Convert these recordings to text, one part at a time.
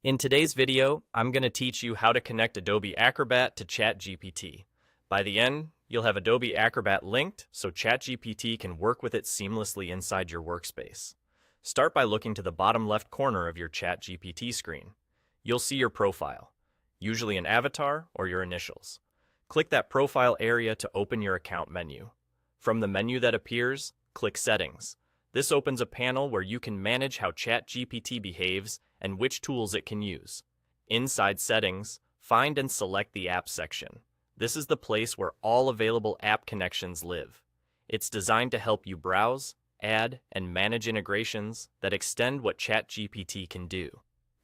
In today's video, I'm going to teach you how to connect Adobe Acrobat to ChatGPT. By the end, you'll have Adobe Acrobat linked so ChatGPT can work with it seamlessly inside your workspace. Start by looking to the bottom left corner of your ChatGPT screen. You'll see your profile, usually an avatar or your initials. Click that profile area to open your account menu. From the menu that appears, click Settings. This opens a panel where you can manage how ChatGPT behaves and which tools it can use. Inside Settings, find and select the Apps section. This is the place where all available app connections live. It's designed to help you browse, add, and manage integrations that extend what ChatGPT can do.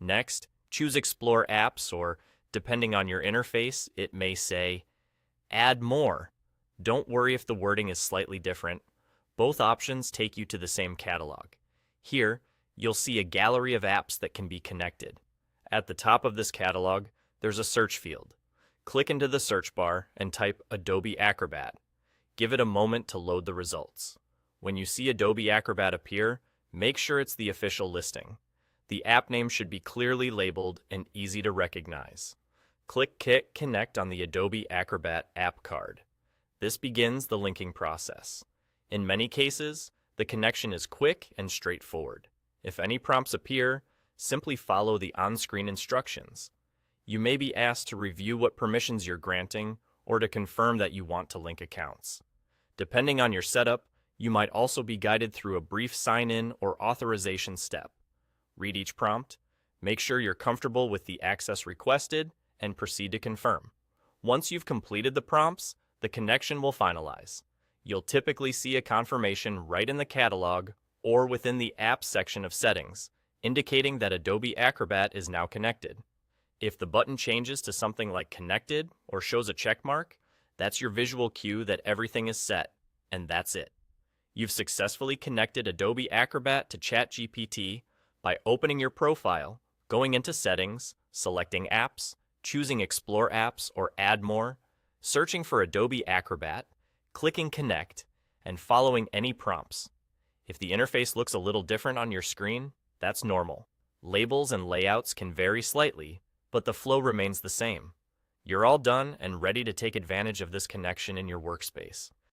Next, choose Explore Apps, or depending on your interface, it may say, Add More. Don't worry if the wording is slightly different. Both options take you to the same catalog. Here, you'll see a gallery of apps that can be connected. At the top of this catalog, there's a search field. Click into the search bar and type Adobe Acrobat. Give it a moment to load the results. When you see Adobe Acrobat appear, make sure it's the official listing. The app name should be clearly labeled and easy to recognize. Click Connect on the Adobe Acrobat app card. This begins the linking process. In many cases, the connection is quick and straightforward. If any prompts appear, simply follow the on-screen instructions. You may be asked to review what permissions you're granting or to confirm that you want to link accounts. Depending on your setup, you might also be guided through a brief sign-in or authorization step. Read each prompt, make sure you're comfortable with the access requested, and proceed to confirm. Once you've completed the prompts, the connection will finalize. You'll typically see a confirmation right in the catalog or within the Apps section of Settings, indicating that Adobe Acrobat is now connected. If the button changes to something like Connected or shows a check mark, that's your visual cue that everything is set, and that's it. You've successfully connected Adobe Acrobat to ChatGPT by opening your profile, going into Settings, selecting Apps, choosing Explore Apps or Add More, searching for Adobe Acrobat, clicking Connect, and following any prompts. If the interface looks a little different on your screen, that's normal. Labels and layouts can vary slightly, but the flow remains the same. You're all done and ready to take advantage of this connection in your workspace.